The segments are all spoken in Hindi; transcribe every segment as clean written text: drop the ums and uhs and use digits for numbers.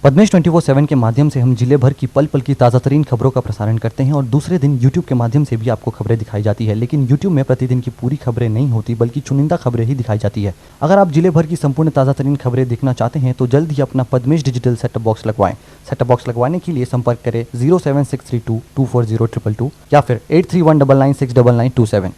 पद्मेश 24/7 के माध्यम से हम जिले भर की पल पल की ताज़ा तरीन खबरों का प्रसारण करते हैं और दूसरे दिन यूट्यूब के माध्यम से भी आपको खबरें दिखाई जाती है। लेकिन यूट्यूब में प्रतिदिन की पूरी खबरें नहीं होती बल्कि चुनिंदा खबरें ही दिखाई जाती है। अगर आप जिले भर की संपूर्ण ताज़ा तरीन खबरें देखना चाहते हैं तो जल्द ही अपना पद्मेश डिजिटल सेटअप बॉक्स लगवाएं। सेटअप बॉक्स लगवाने के लिए संपर्क करें 07632240222 या फिर 8319969927।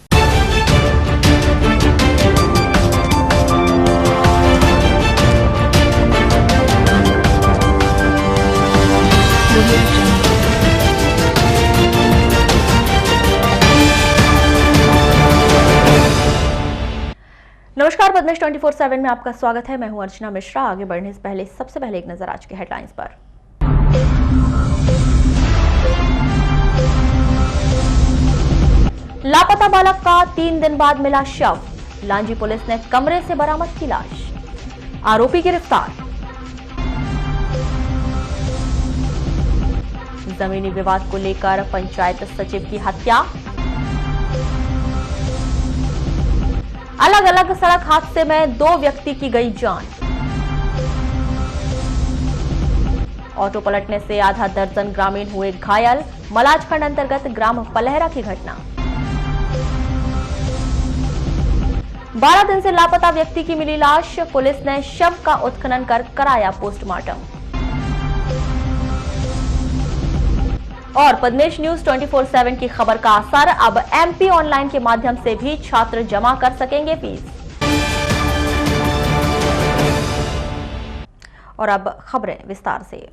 नमस्कार, पद्मेश 24/7 में आपका स्वागत है। मैं हूं अर्चना मिश्रा। आगे बढ़ने से पहले सबसे पहले एक नजर आज के हेडलाइंस पर। लापता बालक का 3 दिन बाद मिला शव। लांजी पुलिस ने कमरे से बरामद की लाश। आरोपी गिरफ्तार। जमीनी विवाद को लेकर पंचायत सचिव की हत्या। अलग अलग सड़क हादसे में 2 व्यक्ति की गई जान। ऑटो पलटने से आधा दर्जन ग्रामीण हुए घायल। मलाजखंड अंतर्गत ग्राम पलहरा की घटना। 12 दिन से लापता व्यक्ति की मिली लाश। पुलिस ने शव का उत्खनन कर कराया पोस्टमार्टम। और पद्मेश न्यूज 24/7 की खबर का असर, अब एमपी ऑनलाइन के माध्यम से भी छात्र जमा कर सकेंगे फीस। और अब खबरें विस्तार से।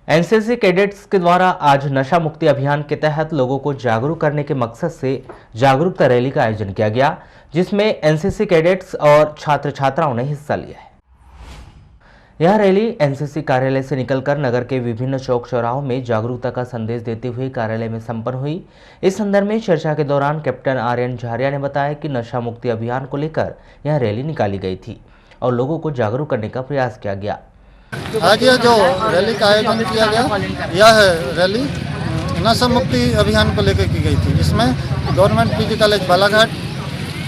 एनसीसी कैडेट्स के द्वारा आज नशा मुक्ति अभियान के तहत लोगों को जागरूक करने के मकसद से जागरूकता रैली का आयोजन किया गया, जिसमें एनसीसी कैडेट्स और छात्र छात्राओं ने हिस्सा लिया है। यह रैली एनसीसी कार्यालय से निकलकर नगर के विभिन्न चौक चौराहों में जागरूकता का संदेश देते हुए कार्यालय में संपन्न हुई। इस संदर्भ में चर्चा के दौरान कैप्टन आर्यन झारिया ने बताया कि नशा मुक्ति अभियान को लेकर यह रैली निकाली गई थी और लोगों को जागरूक करने का प्रयास किया गया। आज यह जो रैली का आयोजन किया गया, यह रैली नशा मुक्ति अभियान को लेकर की गई थी। इसमें government PG college Balaghat,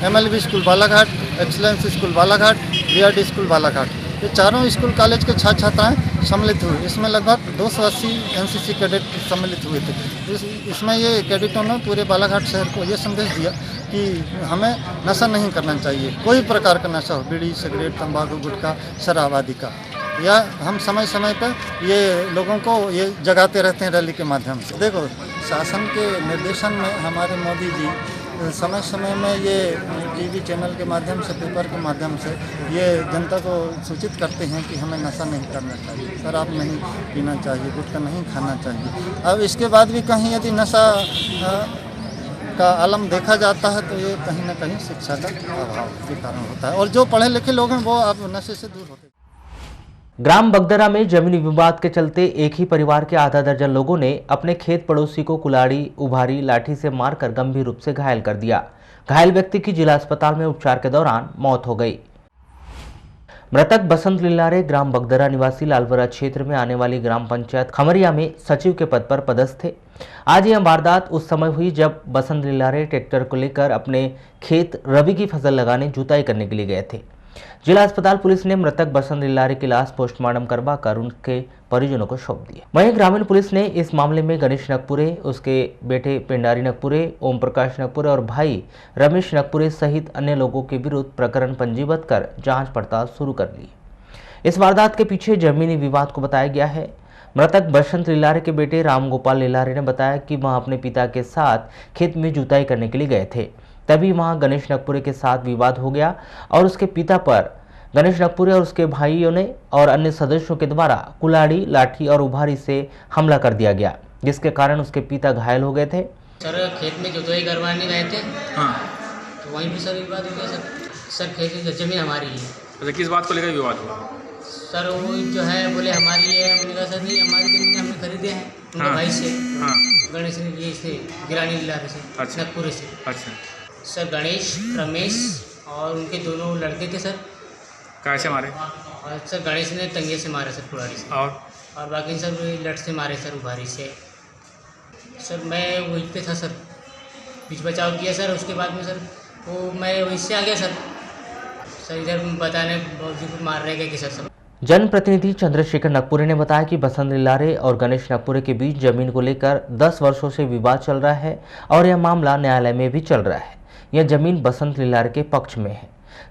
MLB school Balaghat, excellence school Balaghat, BRD school Balaghat, ये चारों स्कूल कॉलेज के छात्र छात्राएं सम्मिलित हुए। इसमें लगभग 280 एनसीसी कैडेट सम्मिलित हुए थे। इसमें ये कैडेटों ने पूरे बालाघाट शहर को ये संदेश दिया कि हमें नशा नहीं करना चाहिए, कोई प्रकार का नशा हो, बीड़ी, सिगरेट, तंबाकू, गुटखा, शराब आदि का। यह हम समय समय पर ये लोगों को ये जगाते रहते हैं रैली के माध्यम से। देखो, शासन के निर्देशन में हमारे मोदी जी समय समय में ये टीवी चैनल के माध्यम से, पेपर के माध्यम से ये जनता को सूचित करते हैं कि हमें नशा नहीं करना चाहिए, शराब नहीं पीना चाहिए, गुटखा नहीं खाना चाहिए। अब इसके बाद भी कहीं यदि नशा का आलम देखा जाता है तो ये कहीं ना कहीं शिक्षा का अभाव के कारण होता है, और जो पढ़े लिखे लोग हैं वो अब नशे से दूर होते हैं। ग्राम बगदरा में जमीनी विवाद के चलते एक ही परिवार के आधा दर्जन लोगों ने अपने खेत पड़ोसी को कुल्हाड़ी, उभारी, लाठी से मारकर गंभीर रूप से घायल कर दिया। घायल व्यक्ति की जिला अस्पताल में उपचार के दौरान मौत हो गई। मृतक बसंत लिल्लारे ग्राम बगदरा निवासी लालवरा क्षेत्र में आने वाली ग्राम पंचायत खमरिया में सचिव के पद पर पदस्थ थे। आज यह वारदात उस समय हुई जब बसंत लिल्लारे ट्रैक्टर को लेकर अपने खेत रबी की फसल लगाने जुताई करने के लिए गए थे। जिला अस्पताल पुलिस ने मृतक बसंत लिल्लारे की लाश पोस्टमार्टम करवाकर उनके परिजनों को सौंप दी। वहीं ग्रामीण पुलिस ने इस मामले में गणेश नगपुरे, उसके बेटे पिंडारी नगपुरे, ओम प्रकाश नगपुरे और भाई रमेश नगपुरे सहित अन्य लोगों के विरुद्ध प्रकरण पंजीबद्ध कर जांच पड़ताल शुरू कर ली। इस वारदात के पीछे जमीनी विवाद को बताया गया है। मृतक बसंत लिल्लारे के बेटे रामगोपाल लिल्लारे ने बताया कि वह अपने पिता के साथ खेत में जुताई करने के लिए गए थे। तभी वहां गणेश नगपुरे के साथ विवाद हो गया और उसके पिता पर गणेश नगपुरे और उसके भाइयों ने और अन्य सदस्यों के द्वारा कुल्हाड़ी, लाठी और उभारी से हमला कर दिया गया, जिसके कारण उसके पिता घायल हो गए थे। सर खेत में जुताई करवाने गए थे। हाँ, तो वहीं पे सर विवाद हो गया। सर खेत की जमीन हमारी है। अच्छा, किस बात को लेकर विवाद हुआ? सर वो जो है बोले हमारी है, हमने कहा सर नहीं, हमारी जमीन हमने खरीदे हैं उनके भाई से। हाँ, गणेश ने ये से गिरानी लिल्लारे से। अच्छा, नगपुरे से। अच्छा सर, गणेश, रमेश और उनके दोनों लड़के थे सर। कैसे मारे? और सर गणेश ने तंगे से मारे सर, कुल्हाड़ी से। और बाकी सर लट से मारे सर, उभारी से। सर मैं वहीं पे था सर, बीच बचाव किया सर। उसके बाद में सर वो मैं वहीं से आ गया सर। इधर बताने बहुत जी को मार रहे गए कि सर सब। जनप्रतिनिधि चंद्रशेखर नकपुरे ने बताया कि बसंत लिलारे और गणेश नकपुरे के बीच जमीन को लेकर 10 वर्षों से विवाद चल रहा है और यह मामला न्यायालय में भी चल रहा है। यह जमीन बसंत लिलारे के पक्ष में है।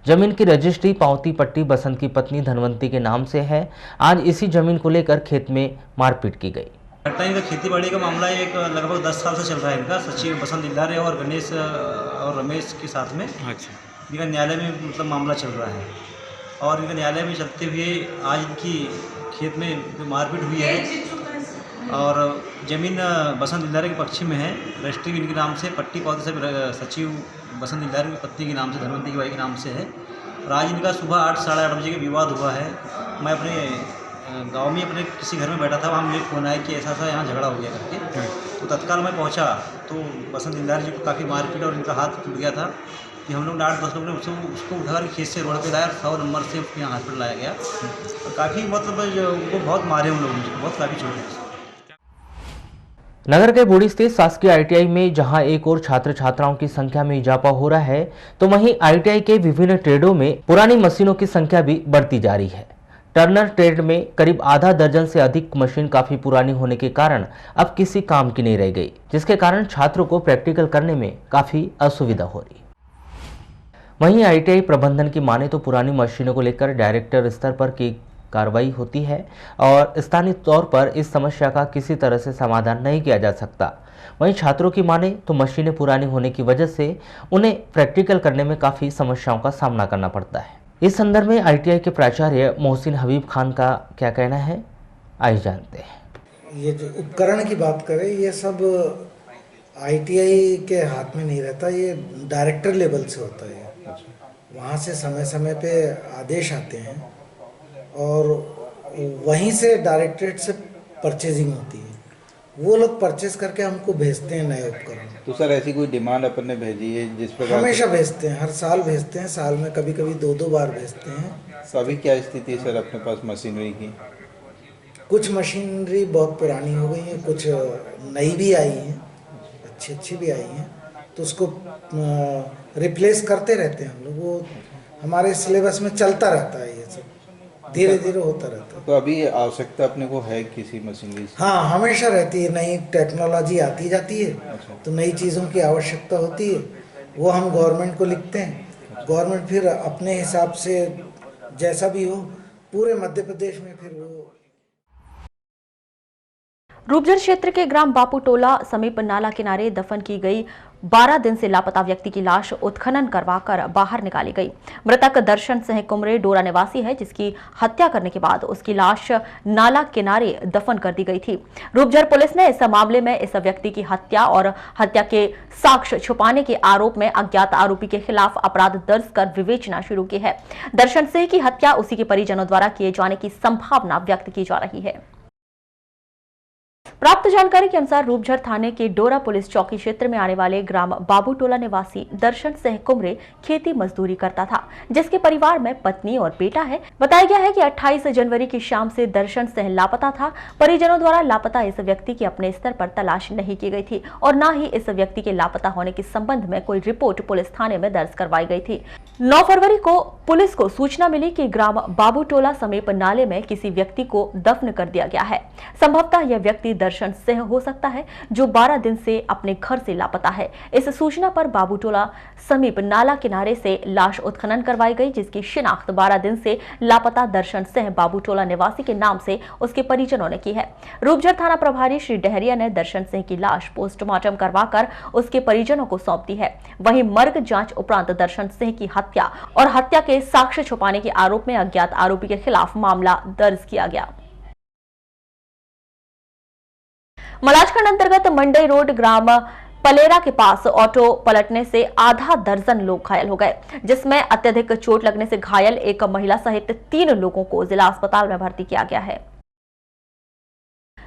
जमीन की रजिस्ट्री पावती पट्टी बसंत की पत्नी धनवंती के नाम से है। आज इसी जमीन को लेकर खेत में मारपीट की गई। इनका खेती बाड़ी का मामला एक लगभग 10 साल से चल रहा है। इनका सचिव बसंत लिलारे और गणेश और रमेश के साथ में इनका न्यायालय में मतलब मामला चल रहा है और इनका न्यायालय में चलते हुए आज इनकी खेत में जो मारपीट हुई है और ज़मीन बसंत लिलारे के पक्ष में है। रजिस्ट्री इनके नाम से पट्टी पावती सब सचिव बसंत लिलारे की पत्नी के नाम से धनवंती की बाई के नाम से है। और आज इनका सुबह 8 साढ़े 8 बजे का विवाद हुआ है। मैं अपने गांव में अपने किसी घर में बैठा था, वहाँ मुझे फ़ोन आया कि ऐसा यहाँ झगड़ा हो गया करके। तो तत्काल मैं पहुँचा तो बसंत लिलारे जी को काफ़ी मारपीट और इनका हाथ टूट गया था कि हम लोग 8-10 लोग ने उसको उठाकर खेत से रोड पे लाया और 100 नंबर से उसके यहाँ हॉस्पिटल लाया गया और काफ़ी मतलब उनको बहुत मारे उन लोगों ने, बहुत काफ़ी चोट है। नगर के बूढ़ी स्थित शासकीय आईटीआई में जहां एक और छात्र छात्राओं की संख्या में इजाफा हो रहा है, तो वहीं आईटीआई के विभिन्न ट्रेडों में पुरानी मशीनों की संख्या भी बढ़ती जा रही है। टर्नर ट्रेड में करीब आधा दर्जन से अधिक मशीन काफी पुरानी होने के कारण अब किसी काम की नहीं रह गई, जिसके कारण छात्रों को प्रैक्टिकल करने में काफी असुविधा हो रही। वहीं आईटीआई प्रबंधन की माने तो पुरानी मशीनों को लेकर डायरेक्टर स्तर पर की कार्रवाई होती है और स्थानीय तौर पर इस समस्या का किसी तरह से समाधान नहीं किया जा सकता। वहीं छात्रों की माने तो मशीनें पुरानी होने की वजह से उन्हें प्रैक्टिकल करने में काफ़ी समस्याओं का सामना करना पड़ता है। इस संदर्भ में आईटीआई के प्राचार्य मोहसिन हबीब खान का क्या कहना है, आइए जानते हैं। ये जो उपकरण की बात करें, ये सब आईटीआई के हाथ में नहीं रहता, ये डायरेक्टर लेवल से होता है। वहाँ से समय समय पे आदेश आते हैं और वहीं से डायरेक्टरेट से परचेजिंग होती है। वो लोग परचेज करके हमको भेजते हैं नए उपकरण। तो सर ऐसी कोई डिमांड अपन ने भेजी है जिस प्रकार? हमेशा भेजते हैं, हर साल भेजते हैं, साल में कभी कभी 2-2 बार भेजते हैं। तो अभी क्या स्थिति है सर अपने पास मशीनरी की? कुछ मशीनरी बहुत पुरानी हो गई है, कुछ नई भी आई हैं, अच्छी भी आई हैं, तो उसको रिप्लेस करते रहते हैं हम लोग। वो हमारे सिलेबस में चलता रहता है, ये सब धीरे धीरे होता रहता है। तो अभी आवश्यकता अपने को है किसी मशीनरी से? हाँ, हमेशा रहती है, नई टेक्नोलॉजी आती जाती है। अच्छा। तो नई चीज़ों की आवश्यकता होती है, वो हम गवर्नमेंट को लिखते हैं। गवर्नमेंट फिर अपने हिसाब से जैसा भी हो पूरे मध्य प्रदेश में फिर वो। रूपझर क्षेत्र के ग्राम बापूटोला समीप नाला किनारे दफन की गई 12 दिन से लापता व्यक्ति की लाश उत्खनन करवाकर बाहर निकाली गई। मृतक दर्शन सिंह कुमरे डोरा निवासी है, जिसकी हत्या करने के बाद उसकी लाश नाला किनारे दफन कर दी गई थी। रूपझर पुलिस ने इस मामले में इस व्यक्ति की हत्या और हत्या के साक्ष्य छुपाने के आरोप में अज्ञात आरोपी के खिलाफ अपराध दर्ज कर विवेचना शुरू की है। दर्शन सिंह की हत्या उसी के परिजनों द्वारा किए जाने की संभावना व्यक्त की जा रही है। प्राप्त जानकारी के अनुसार रूपझर थाने के डोरा पुलिस चौकी क्षेत्र में आने वाले ग्राम बाबूटोला निवासी दर्शन सिंह कुमरे खेती मजदूरी करता था, जिसके परिवार में पत्नी और बेटा है। बताया गया है कि 28 जनवरी की शाम से दर्शन सिंह लापता था। परिजनों द्वारा लापता इस व्यक्ति की अपने स्तर पर तलाश नहीं की गई थी और न ही इस व्यक्ति के लापता होने के संबंध में कोई रिपोर्ट पुलिस थाने में दर्ज करवाई गई थी। 9 फरवरी को पुलिस को सूचना मिली कि ग्राम बाबूटोला समीप नाले में किसी व्यक्ति को दफन कर दिया गया है। संभवतः यह व्यक्ति दर्शन सिंह हो सकता है, जो 12 दिन से अपने घर से लापता है। इस सूचना पर बाबूटोला समीप नाला किनारे से लाश उत्खनन करवाई गई, जिसकी शिनाख्त 12 दिन से लापता दर्शन सिंह बाबूटोला निवासी के नाम से उसके परिजनों ने की है। रूपझर थाना प्रभारी श्री डहरिया ने दर्शन सिंह की लाश पोस्टमार्टम करवाकर उसके परिजनों को सौंप दी है। वहीं मर्ग जांच उपरांत दर्शन सिंह की हत्या और हत्या के साक्ष्य छुपाने के आरोप में अज्ञात आरोपी के खिलाफ मामला दर्ज किया गया। मलाजखंड अंतर्गत मंडई रोड ग्राम पलेरा के पास ऑटो पलटने से आधा दर्जन लोग घायल हो गए, जिसमें अत्यधिक चोट लगने से घायल एक महिला सहित 3 लोगों को जिला अस्पताल में भर्ती किया गया है।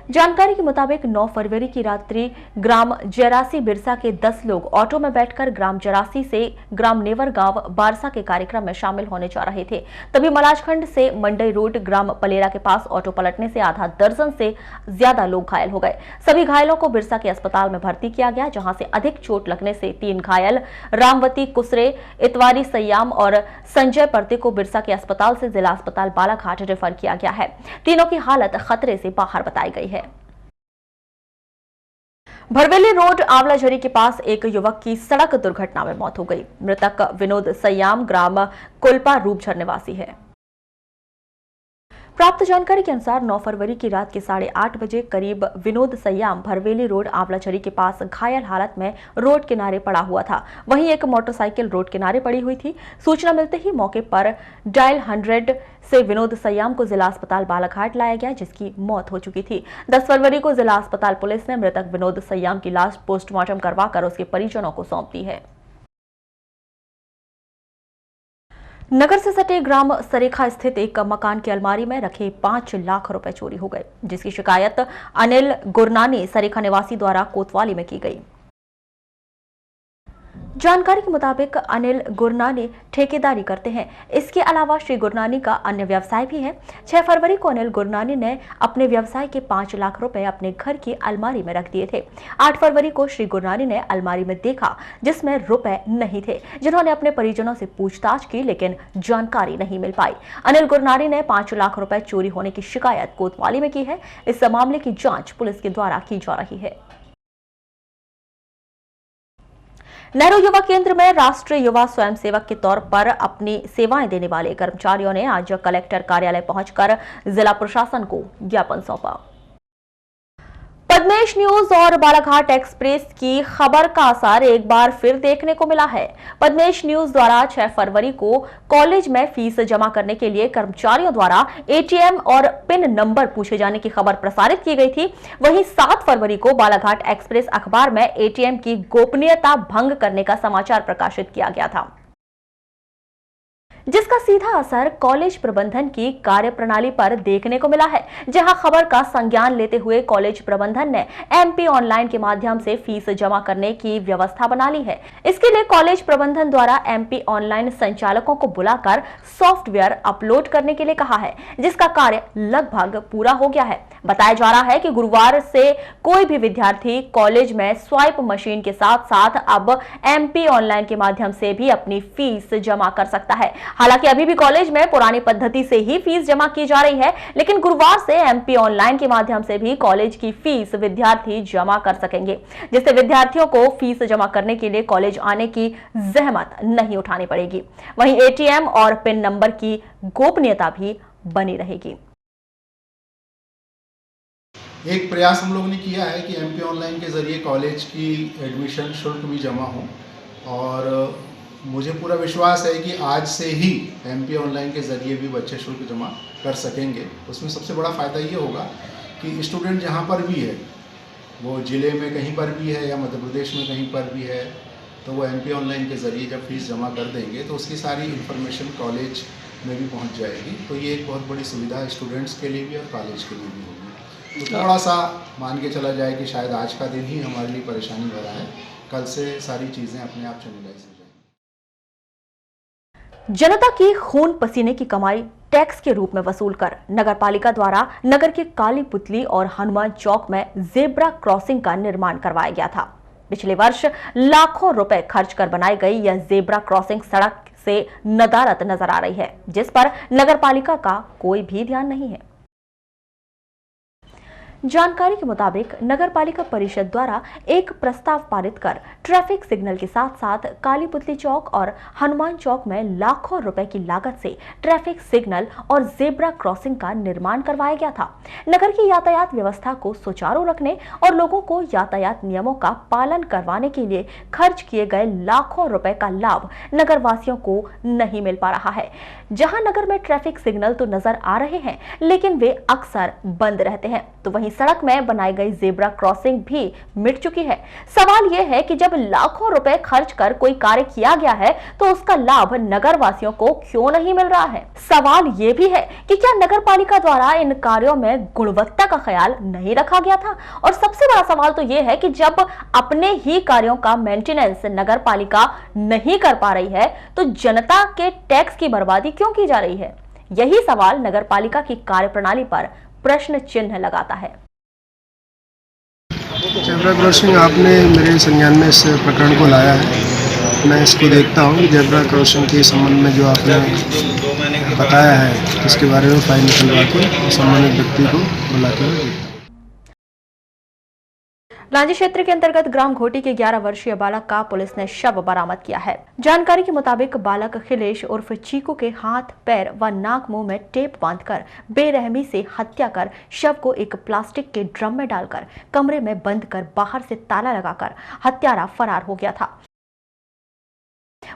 जानकारी के मुताबिक 9 फरवरी की रात्रि ग्राम जरासी बिरसा के 10 लोग ऑटो में बैठकर ग्राम जरासी से ग्राम नेवर गांव बारसा के कार्यक्रम में शामिल होने जा रहे थे। तभी मलाजखंड से मंडई रोड ग्राम पलेरा के पास ऑटो पलटने से आधा दर्जन से ज्यादा लोग घायल हो गए। सभी घायलों को बिरसा के अस्पताल में भर्ती किया गया, जहां से अधिक चोट लगने से 3 घायल रामवती कुसरे, इतवारी सयाम और संजय परते को बिरसा के अस्पताल से जिला अस्पताल बालाघाट रेफर किया गया है। तीनों की हालत खतरे से बाहर बताई गई है। भरवेली रोड आंवलाझरी के पास एक युवक की सड़क दुर्घटना में मौत हो गई। मृतक विनोद सयाम ग्राम कुलपा रूपझर निवासी है। प्राप्त जानकारी के अनुसार 9 फरवरी की रात के 8:30 बजे करीब विनोद सयाम भरवेली रोड आंवलाझरी के पास घायल हालत में रोड किनारे पड़ा हुआ था। वहीं एक मोटरसाइकिल रोड किनारे पड़ी हुई थी। सूचना मिलते ही मौके पर डायल 100 से विनोद सयाम को जिला अस्पताल बालाघाट लाया गया, जिसकी मौत हो चुकी थी। 10 फरवरी को जिला अस्पताल पुलिस ने मृतक विनोद सयाम की लाश पोस्टमार्टम करवाकर उसके परिजनों को सौंप दी है। नगर से सटे ग्राम सरेखा स्थित एक मकान की अलमारी में रखे 5 लाख रुपए चोरी हो गए, जिसकी शिकायत अनिल गुरनानी सरेखा निवासी द्वारा कोतवाली में की गई। जानकारी के मुताबिक अनिल गुरनानी ठेकेदारी करते हैं। इसके अलावा श्री गुरनानी का अन्य व्यवसाय भी है। 6 फरवरी को अनिल गुरनानी ने अपने व्यवसाय के 5 लाख रुपए अपने घर की अलमारी में रख दिए थे। 8 फरवरी को श्री गुरनानी ने अलमारी में देखा जिसमें रुपए नहीं थे, जिन्होंने अपने परिजनों से पूछताछ की, लेकिन जानकारी नहीं मिल पाई। अनिल गुरनानी ने 5 लाख रुपए चोरी होने की शिकायत कोतवाली में की है। इस मामले की जांच पुलिस के द्वारा की जा रही है। नेहरू युवा केंद्र में राष्ट्रीय युवा स्वयंसेवक के तौर पर अपनी सेवाएं देने वाले कर्मचारियों ने आज कलेक्टर कार्यालय पहुंचकर जिला प्रशासन को ज्ञापन सौंपा। पद्मेश न्यूज और बालाघाट एक्सप्रेस की खबर का असर एक बार फिर देखने को मिला है। पद्मेश न्यूज द्वारा 6 फरवरी को कॉलेज में फीस जमा करने के लिए कर्मचारियों द्वारा एटीएम और पिन नंबर पूछे जाने की खबर प्रसारित की गई थी। वहीं 7 फरवरी को बालाघाट एक्सप्रेस अखबार में एटीएम की गोपनीयता भंग करने का समाचार प्रकाशित किया गया था, जिसका सीधा असर कॉलेज प्रबंधन की कार्यप्रणाली पर देखने को मिला है। जहां खबर का संज्ञान लेते हुए कॉलेज प्रबंधन ने एमपी ऑनलाइन के माध्यम से फीस जमा करने की व्यवस्था बना ली है। इसके लिए कॉलेज प्रबंधन द्वारा एमपी ऑनलाइन संचालकों को बुलाकर सॉफ्टवेयर अपलोड करने के लिए कहा है, जिसका कार्य लगभग पूरा हो गया है। बताया जा रहा है कि गुरुवार से कोई भी विद्यार्थी कॉलेज में स्वाइप मशीन के साथ साथ अब एमपी ऑनलाइन के माध्यम से भी अपनी फीस जमा कर सकता है। हालांकि अभी भी कॉलेज में पुरानी पद्धति से ही फीस जमा की जा रही है, लेकिन गुरुवार से एमपी ऑनलाइन के माध्यम से भी कॉलेज की फीस विद्यार्थी जमा कर सकेंगे, जिससे विद्यार्थियों को फीस जमा करने के लिए कॉलेज आने की जहमत नहीं उठानी पड़ेगी। वहीं एटीएम और पिन नंबर की गोपनीयता भी बनी रहेगी। एक प्रयास हम लोगों ने किया है कि एमपी ऑनलाइन के जरिए कॉलेज की एडमिशन शुल्क भी जमा हो, और मुझे पूरा विश्वास है कि आज से ही एमपी ऑनलाइन के ज़रिए भी बच्चे शुल्क जमा कर सकेंगे। उसमें सबसे बड़ा फ़ायदा ये होगा कि स्टूडेंट जहाँ पर भी है, वो ज़िले में कहीं पर भी है या मध्य प्रदेश में कहीं पर भी है, तो वो एमपी ऑनलाइन के ज़रिए जब फीस जमा कर देंगे तो उसकी सारी इन्फॉर्मेशन कॉलेज में भी पहुँच जाएगी। तो ये एक बहुत बड़ी सुविधा स्टूडेंट्स के लिए भी और कॉलेज के लिए भी होगी। तो थोड़ा सा मान के चला जाए कि शायद आज का दिन ही हमारे लिए परेशानी भरा है, कल से सारी चीज़ें अपने आप चैनलाइज हो जाएंगी। जनता की खून पसीने की कमाई टैक्स के रूप में वसूलकर नगरपालिका द्वारा नगर के काली पुतली और हनुमान चौक में जेब्रा क्रॉसिंग का निर्माण करवाया गया था। पिछले वर्ष लाखों रुपए खर्च कर बनाई गई यह जेब्रा क्रॉसिंग सड़क से नदारत नजर आ रही है, जिस पर नगरपालिका का कोई भी ध्यान नहीं है। जानकारी के मुताबिक नगरपालिका परिषद द्वारा एक प्रस्ताव पारित कर ट्रैफिक सिग्नल के साथ साथ काली पुतली चौक और हनुमान चौक में लाखों रुपए की लागत से ट्रैफिक सिग्नल और जेब्रा क्रॉसिंग का निर्माण करवाया गया था। नगर की यातायात व्यवस्था को सुचारू रखने और लोगों को यातायात नियमों का पालन करवाने के लिए खर्च किए गए लाखों रुपए का लाभ नगर वासियों को नहीं मिल पा रहा है। जहां नगर में ट्रैफिक सिग्नल तो नजर आ रहे हैं, लेकिन वे अक्सर बंद रहते हैं, तो वहीं सड़क में बनाई गई जेब्रा क्रॉसिंग भी मिट चुकी है। सवाल यह है कि जब लाखों रुपए खर्च कर कोई कार्य किया गया है तो उसका लाभ नगर वासियों को क्यों नहीं मिल रहा है। सवाल यह भी है कि क्या नगर पालिका द्वारा इन कार्यों में गुणवत्ता का ख्याल नहीं रखा गया था। और सबसे बड़ा सवाल तो यह है कि जब अपने ही कार्यों का मेंटेनेंस नगर पालिका नहीं कर पा रही है तो जनता के टैक्स की बर्बादी क्यों की जा रही है। यही सवाल नगर पालिका की कार्यप्रणाली पर प्रश्न चिन्ह लगाता है। जेब्रा क्रॉसिंग आपने मेरे संज्ञान में इस प्रकरण को लाया है। मैं इसको देखता हूँ। जेब्रा क्रॉसिंग के संबंध में जो आपने बताया है इसके बारे में फाइल निकलवा के संबंधित व्यक्ति को बुलाते हुए देखता हूँ। लांजी क्षेत्र के अंतर्गत ग्राम घोटी के 11 वर्षीय बालक का पुलिस ने शव बरामद किया है। जानकारी के मुताबिक बालक खिलेश उर्फ चीकू के हाथ, पैर व नाक मुंह में टेप बांधकर बेरहमी से हत्या कर शव को एक प्लास्टिक के ड्रम में डालकर कमरे में बंद कर बाहर से ताला लगाकर हत्यारा फरार हो गया था।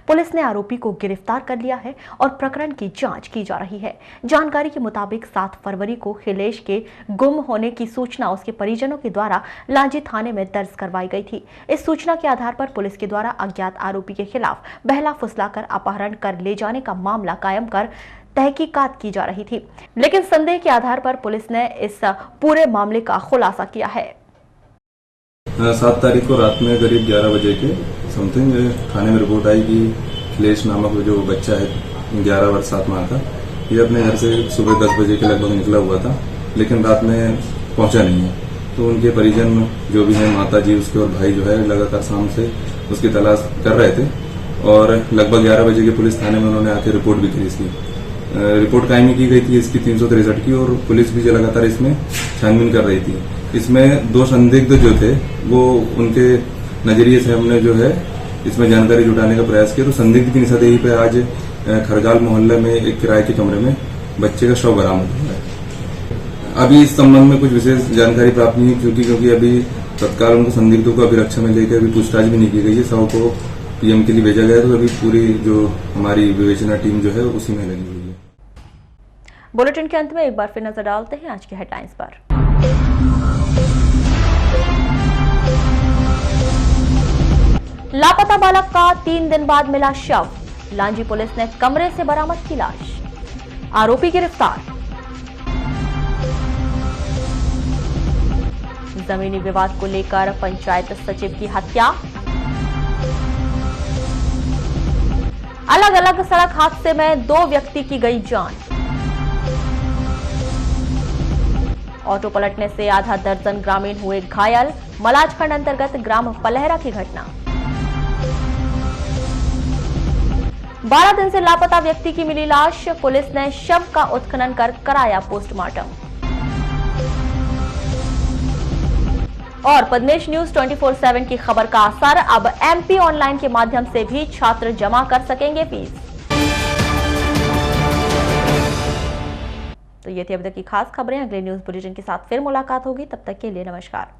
पुलिस ने आरोपी को गिरफ्तार कर लिया है और प्रकरण की जांच की जा रही है। जानकारी के मुताबिक 7 फरवरी को खिलेश के गुम होने की सूचना उसके परिजनों के द्वारा लांजी थाने में दर्ज करवाई गई थी। इस सूचना के आधार पर पुलिस के द्वारा अज्ञात आरोपी के खिलाफ बहला फुसलाकर अपहरण कर ले जाने का मामला कायम कर तहकीकात की जा रही थी, लेकिन संदेह के आधार पर पुलिस ने इस पूरे मामले का खुलासा किया है। 7 तारीख को रात में करीब 11 बजे के समथिंग थाने में रिपोर्ट आई कि खिलेश नामक जो बच्चा है 11 वर्ष 7 माह का, ये अपने घर से सुबह 10 बजे के लगभग निकला हुआ था, लेकिन रात में पहुंचा नहीं है। तो उनके परिजन जो भी हैं, माता जी उसके और भाई जो है लगातार शाम से उसकी तलाश कर रहे थे और लगभग 11 बजे के पुलिस थाने में उन्होंने आके रिपोर्ट भी करी। इसकी रिपोर्ट कायमी की गई थी इसकी 363 की, और पुलिस भी लगातार इसमें छानबीन कर रही थी। इसमें 2 संदिग्ध जो थे वो उनके नजरिए से हमने जो है इसमें जानकारी जुटाने का प्रयास किया। तो संदिग्ध की निशानदेही पे आज खरगाल मोहल्ले में एक किराए के कमरे में बच्चे का शव बरामद हुआ है। अभी इस संबंध में कुछ विशेष जानकारी प्राप्त नहीं हुई क्योंकि अभी तत्काल उनको संदिग्धों को अभिरक्षा में लेकर अभी पूछताछ भी नहीं की गई है। शव को पीएम के लिए भेजा गया, तो अभी पूरी जो हमारी विवेचना टीम जो है उसी में लगी हुई है। बुलेटिन के अंत में एक बार फिर नजर डालते हैं आज की हेडलाइंस पर। लापता बालक का 3 दिन बाद मिला शव। लांजी पुलिस ने कमरे से बरामद की लाश। आरोपी गिरफ्तार। जमीनी विवाद को लेकर पंचायत सचिव की हत्या। अलग अलग सड़क हादसे में 2 व्यक्ति की गई जान। ऑटो पलटने से आधा दर्जन ग्रामीण हुए घायल। मलाजखंड अंतर्गत ग्राम पलहरा की घटना। 12 दिन से लापता व्यक्ति की मिली लाश। पुलिस ने शव का उत्खनन कर कराया पोस्टमार्टम। और पद्मेश न्यूज 24/7 की खबर का असर, अब एमपी ऑनलाइन के माध्यम से भी छात्र जमा कर सकेंगे फीस। तो ये थी अब तक की खास खबरें। अगले न्यूज बुलेटिन के साथ फिर मुलाकात होगी, तब तक के लिए नमस्कार।